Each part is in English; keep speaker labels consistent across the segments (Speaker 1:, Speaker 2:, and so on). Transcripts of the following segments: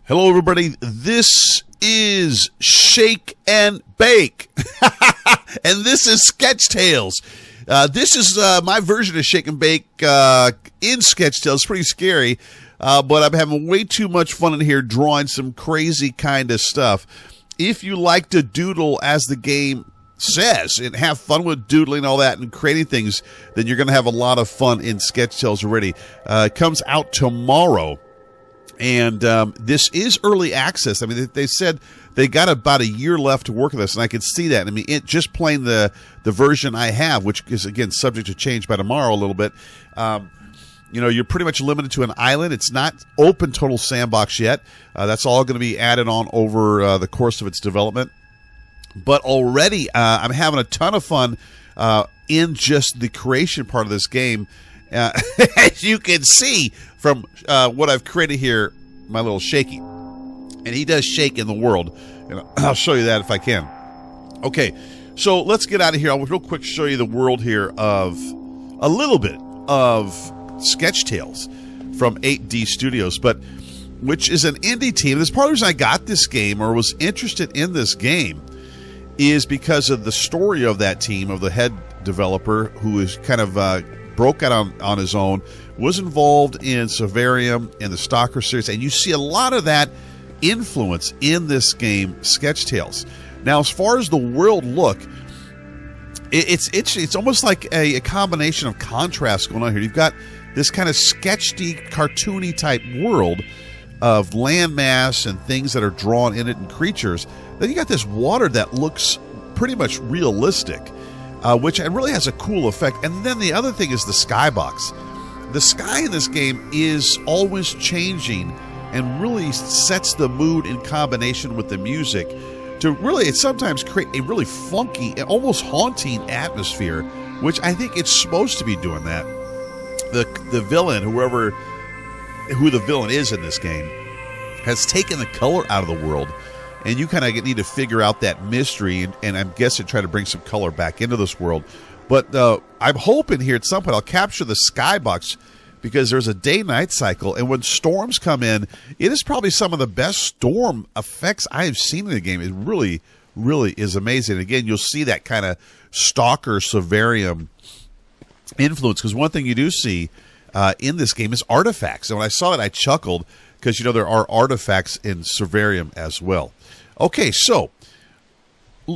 Speaker 1: Hello, everybody. This is Shake and Bake, and this is Sketch Tales. This is my version of Shake and Bake in Sketch Tales. It's pretty scary, but I'm having way too much fun in here drawing some crazy kind of stuff. If you like to doodle as the game says and have fun with doodling all that and creating things, then you're going to have a lot of fun in Sketch Tales already. It comes out tomorrow. And this is early access. I mean, they said they got about a year left to work on this, and I can see that. I mean, just playing the version I have, which is, again, subject to change by tomorrow a little bit, you're pretty much limited to an island. It's not open total sandbox yet. That's all going to be added on over the course of its development. But already I'm having a ton of fun in just the creation part of this game. As you can see from what I've created here, my little Shaky. And he does shake in the world. And I'll show you that if I can. Okay, so let's get out of here. I'll real quick show you the world here of a little bit of Sketch Tales from 8D Studios, which is an indie team. This is part of the reason I got this game or was interested in this game is because of the story of that team, of the head developer who is kind of broke out on his own, was involved in Survarium and the Stalker series, and you see a lot of that influence in this game, Sketch Tales. Now, as far as the world look, it's almost like a combination of contrasts going on here. You've got this kind of sketchy, cartoony type world of landmass and things that are drawn in it and creatures. Then you got this water that looks pretty much realistic. Which really has a cool effect. And then the other thing is the skybox. The sky in this game is always changing and really sets the mood in combination with the music to really, it sometimes create a really funky, almost haunting atmosphere, which I think it's supposed to be doing that. The villain, who the villain is in this game, has taken the color out of the world. And you kind of need to figure out that mystery, and I'm guessing try to bring some color back into this world. But I'm hoping here at some point I'll capture the skybox because there's a day-night cycle, and when storms come in, it is probably some of the best storm effects I have seen in the game. It really, really is amazing. Again, you'll see that kind of Stalker Survarium influence, because one thing you do see in this game is artifacts. And when I saw that, I chuckled because, there are artifacts in Survarium as well. Okay, so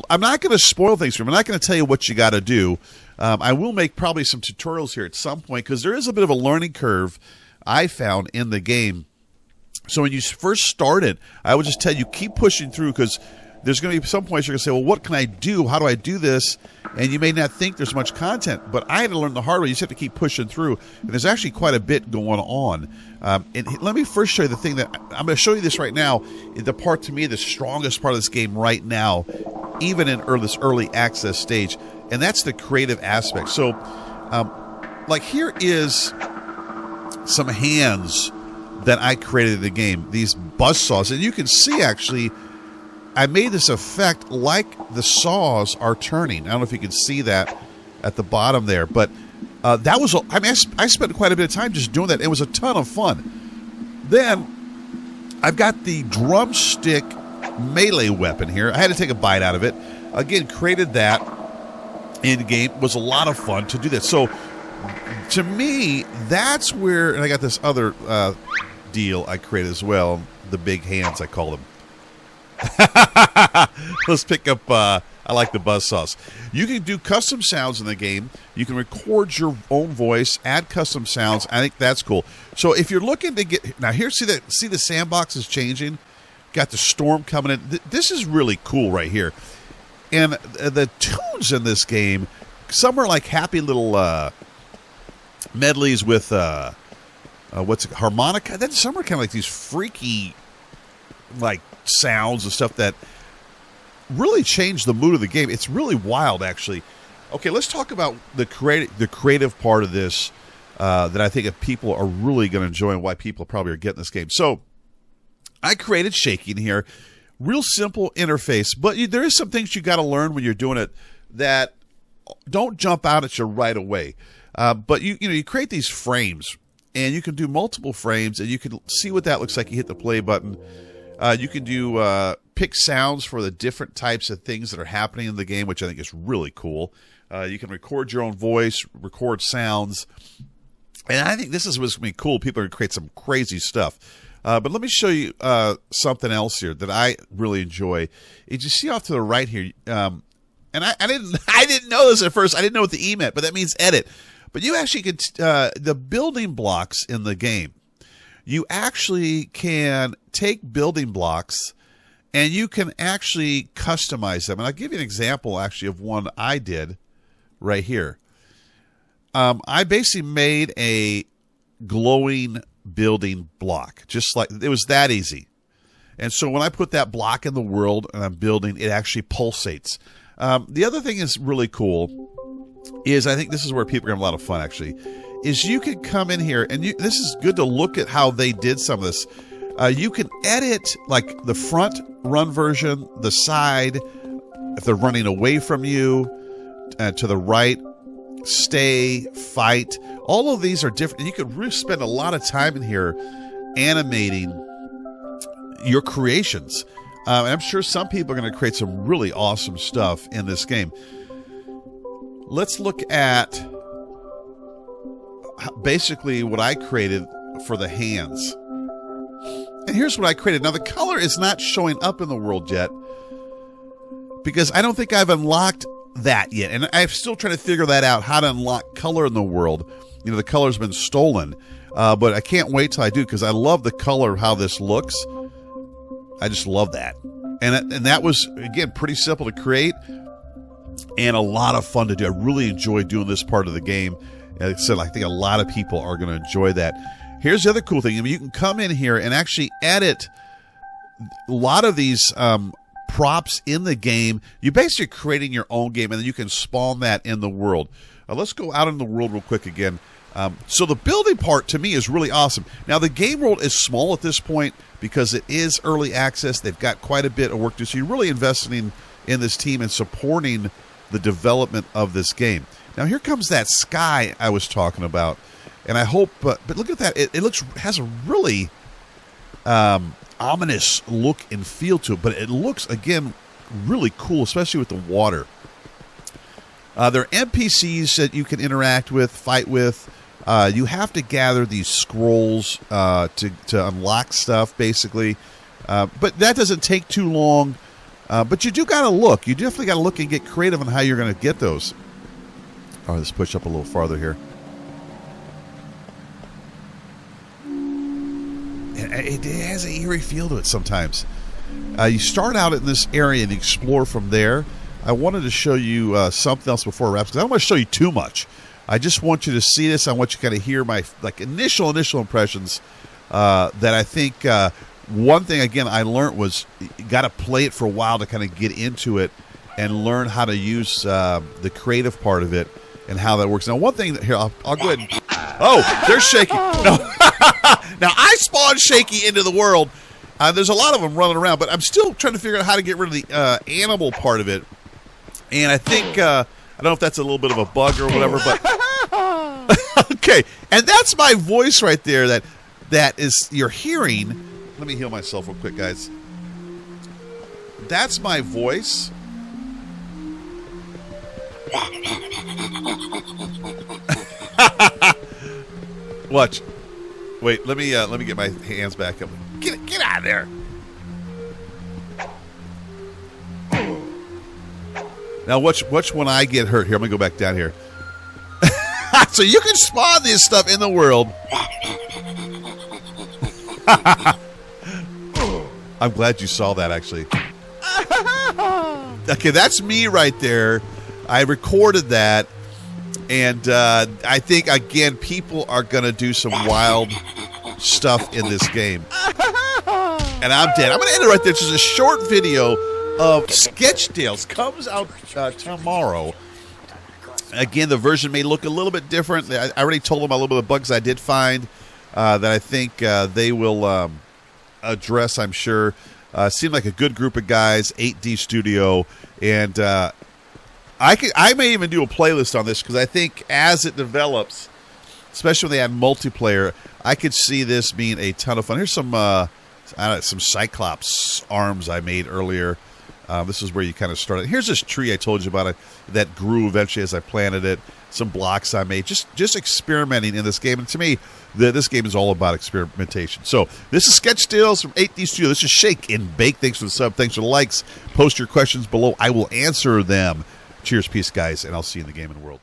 Speaker 1: I'm not going to spoil things for you. I'm not going to tell you what you got to do. I will make probably some tutorials here at some point because there is a bit of a learning curve I found in the game. So when you first start it, I would just tell you keep pushing through because there's going to be some points you're going to say, well, what can I do? How do I do this? And you may not think there's much content, but I had to learn the hard way. You just have to keep pushing through. And there's actually quite a bit going on. And let me first show you the thing that I'm going to show you this right now. The part, to me, the strongest part of this game right now, even in this early access stage, and that's the creative aspect. So, like here is some hands that I created in the game, these buzzsaws. And you can see, actually, I made this effect like the saws are turning. I don't know if you can see that at the bottom there, but that was, I spent quite a bit of time just doing that. It was a ton of fun. Then I've got the drumstick melee weapon here. I had to take a bite out of it. Again, created that in game. Was a lot of fun to do that. So to me, that's where, and I got this other deal I created as well. The big hands, I call them. Let's pick up I like the buzzsaws. You can do custom sounds in the game. You can record your own voice, add custom sounds. I think that's cool. So if you're looking to get now here, see the sandbox is changing. Got the storm coming in. This is really cool right here. And the tunes in this game, some are like happy little medleys with harmonica. Then some are kind of like these freaky like sounds and stuff that really change the mood of the game. It's really wild, actually. Okay, let's talk about the creative part of this that I think people are really going to enjoy and why people probably are getting this game. So I created Shaky in here. Real simple interface, but there is some things you got to learn when you're doing it that don't jump out at you right away. But you create these frames, and you can do multiple frames, and you can see what that looks like. You hit the play button, You can do pick sounds for the different types of things that are happening in the game, which I think is really cool. You can record your own voice, record sounds. And I think this is what's going to be cool. People are going to create some crazy stuff. But let me show you something else here that I really enjoy. As you see off to the right here, and I didn't know this at first. I didn't know what the E meant, but that means edit. But you actually could the building blocks in the game. You actually can take building blocks and you can actually customize them. And I'll give you an example actually of one I did right here. I basically made a glowing building block, just like it was that easy. And so when I put that block in the world and I'm building, it actually pulsates. The other thing is really cool is I think this is where people are going to have a lot of fun actually, is you can come in here and this is good to look at how they did some of this. You can edit like the front run version, the side, if they're running away from you, to the right, stay, fight. All of these are different. You could really spend a lot of time in here animating your creations. And I'm sure some people are going to create some really awesome stuff in this game. Let's look at basically what I created for the hands. And here's what I created. Now, the color is not showing up in the world yet because I don't think I've unlocked that yet. And I'm still trying to figure that out, how to unlock color in the world. You know, the color's been stolen. But I can't wait till I do because I love the color of how this looks. I just love that. And that was, again, pretty simple to create and a lot of fun to do. I really enjoy doing this part of the game. Like I said, I think a lot of people are going to enjoy that. Here's the other cool thing. I mean, you can come in here and actually edit a lot of these props in the game. You're basically creating your own game, and then you can spawn that in the world. Let's go out in the world real quick again. So the building part, to me, is really awesome. Now, the game world is small at this point because it is early access. They've got quite a bit of work to do. So you're really investing in this team and supporting the development of this game. Now, here comes that sky I was talking about. And I hope, but look at that. It has a really ominous look and feel to it. But it looks, again, really cool, especially with the water. There are NPCs that you can interact with, fight with. You have to gather these scrolls to unlock stuff, basically. But that doesn't take too long. But you do got to look. You definitely got to look and get creative on how you're going to get those. All right, let's push up a little farther here. It has an eerie feel to it sometimes. You start out in this area and explore from there. I wanted to show you something else before it wraps because I don't want to show you too much. I just want you to see this. I want you to kind of hear my initial impressions. That I think one thing again I learned was you got to play it for a while to kind of get into it and learn how to use the creative part of it and how that works. Now, one thing that here I'll go ahead. And, oh, they're shaky. No. Now I spawned Shaky into the world. There's a lot of them running around, but I'm still trying to figure out how to get rid of the animal part of it. And I think I don't know if that's a little bit of a bug or whatever, but okay. And that's my voice right there. That is you're hearing. Let me heal myself real quick, guys. That's my voice. Watch. Wait. Let me get my hands back up. Get out of there. Now, watch when I get hurt. Here, I'm going to go back down here. So you can spawn this stuff in the world. I'm glad you saw that, actually. Okay, that's me right there. I recorded that. And I think, again, people are going to do some wild stuff in this game. And I'm dead. I'm going to end it right there. It's just a short video of Sketchdales. Comes out tomorrow. Again, the version may look a little bit different. I already told them a little bit of bugs I did find that I think they will address, I'm sure. Seemed like a good group of guys, 8D Studio. And I may even do a playlist on this because I think as it develops, especially when they add multiplayer, I could see this being a ton of fun. Here's some some Cyclops arms I made earlier. This is where you kind of started. Here's this tree I told you about that grew eventually as I planted it. Some blocks I made, just experimenting in this game. And to me, this game is all about experimentation. So this is Sketch Deals from 8D Studio. This is Shake and Bake. Thanks for the sub. Thanks for the likes. Post your questions below. I will answer them. Cheers, peace, guys, and I'll see you in the gaming world.